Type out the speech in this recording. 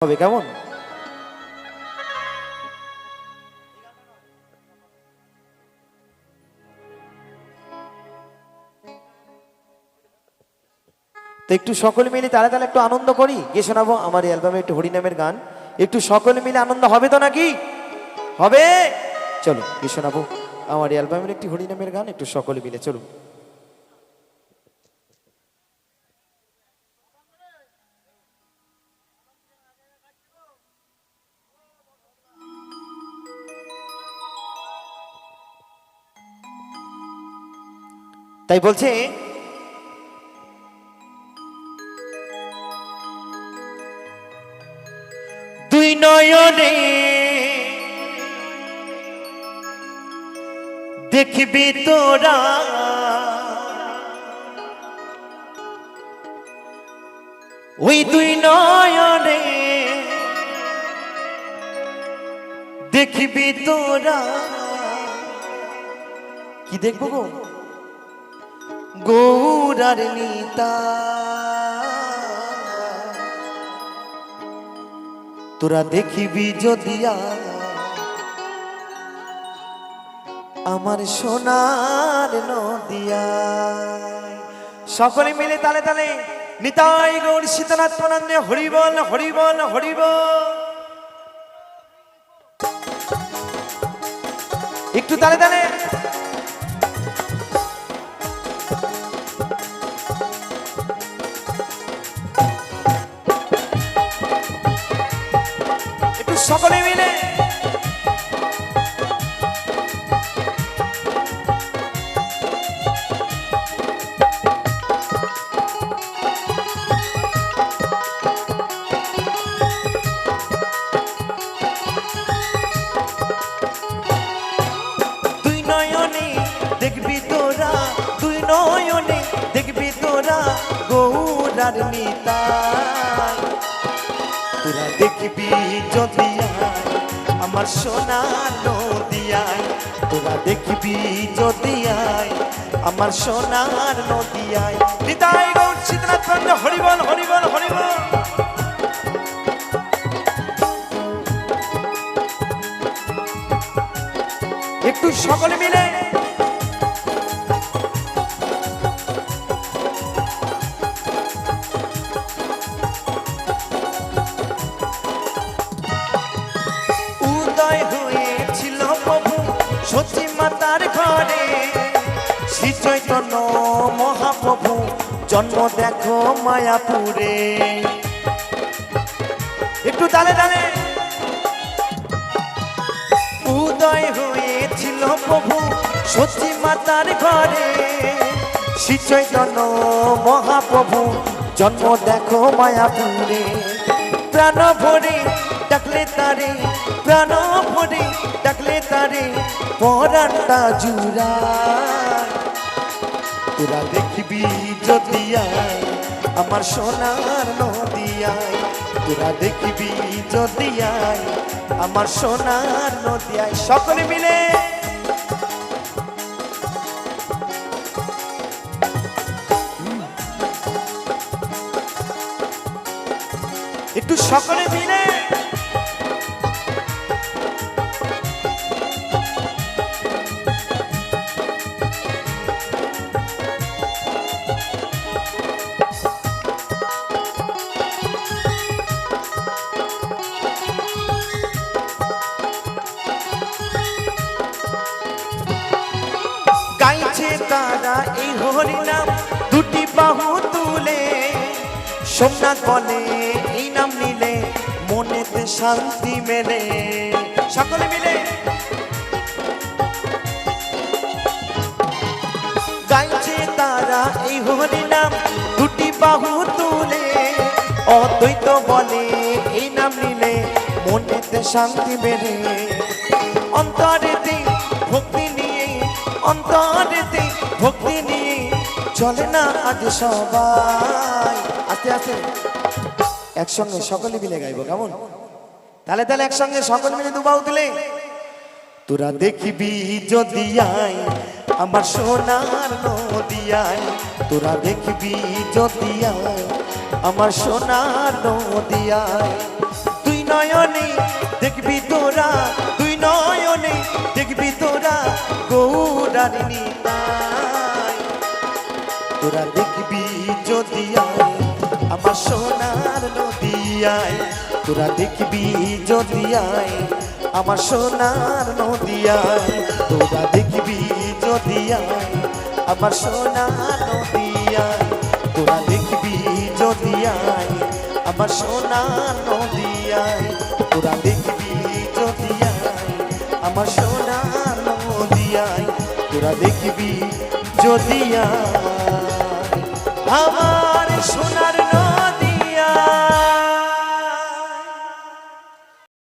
হবে কেমন? তো একটু সকলে মিলে তালে তালে একটু আনন্দ করি, গিয়ে শোনাবো আমার এই অ্যালবামে একটু হরিনামের গান। একটু সকলে মিলে আনন্দ হবে তো নাকি? হবে? চলো গিয়ে শোনাবো আমার এই অ্যালবামের একটি হরিনামের গান, একটু সকলে মিলে চলো। তাই বলছে, দুই নয়নে দেখবি তোরা, ওই দুই নয়নে দেখবি তোরা। কি দেখবো গো? গৌরার নিতা, তোরা দেখিবি যদিয়া আমার সোনার নদিয়া। সকলে মিলে তালে তালে নিতাই গৌর সীতানাথ প্রণন্দে হরিবল হরিবল হরিবল। একটু তালে তালে একটু সকলে মিলে দেখবি তোরা, দুই নয়নে দেখবি তোরা গৌরার নিতাই। তোরা দেখবি যদিয়ায় আমার সোনার নদিয়ায়, তোরা দেখবি যদিয়ায় আমার সোনার নদিয়ায়। নিতাই গৌর সীতানাথ প্রণন্দে হরিবল হরিবল হরিবল। একটু সকলে মিলে সতী মাতার ঘরে শ্রী চৈতন্য মহাপ্রভু জন্ম দেখো মায়াপুরে। একটু তালে তালে উদয় হয়েছিল প্রভু সতী মাতার ঘরে, শ্রী চৈতন্য মহাপ্রভু জন্ম দেখো মায়াপুরে। প্রাণ ভরে ডাকলে তারে, প্রাণ ভরে ডাকলে তারে পরাণটা জুড়ায়। তোরা দেখবি যদিয়ায় আমার সোনার নদিয়ায়, তোরা দেখবি যদিয়ায় আমার সোনার নদিয়ায়। সকলে মিলে একটু সকলে মিলে গাইছে তারা এই হরিনাম দুটি বাহু তুলে, সোমনাথ বলে এই নাম নিলে মনেতে শান্তি মেলে। সকলে মিলে গাইছে তারা এই হরিনাম দুটি বাহু তুলে, অদ্বৈত বলে এই নাম নিলে মনেতে শান্তি মেলে। অন্তরেতে ভক্তি নিয়ে, অন্তরেতে ভক্তি নিয়ে চলে না আজ সবাই। আস্তে আস্তে একসঙ্গে সকলে মিলে গাইবো কেমন? তাহলে তাহলে একসঙ্গে সকলে মিলে দুবাউ দিলে। তোরা দেখবি যদিয়ায় আমার সোনার নদিয়ায়, তোরা দেখবি যদিয়ায় আমার সোনার নদিয়ায়। তুই নয়নে দেখবি তোরা, তুই নয়নে দেখবি তোরা গৌরার নিতাই। তোরা দেখবি যদি আয় আমার সোনার নদিয়ায়, তোরা দেখবি যদি আয় আমার সোনার নদিয়ায়, তোরা দেখবি যদি আয় আমার সোনার নদিয়ায়, তোরা দেখবি যদি আয় আমার সোনার নদিয়ায়, তোরা দেখবি যদি আয় আমার সোনার নদিয়ায়, তোরা দেখবি যদি আয় আমার সোনার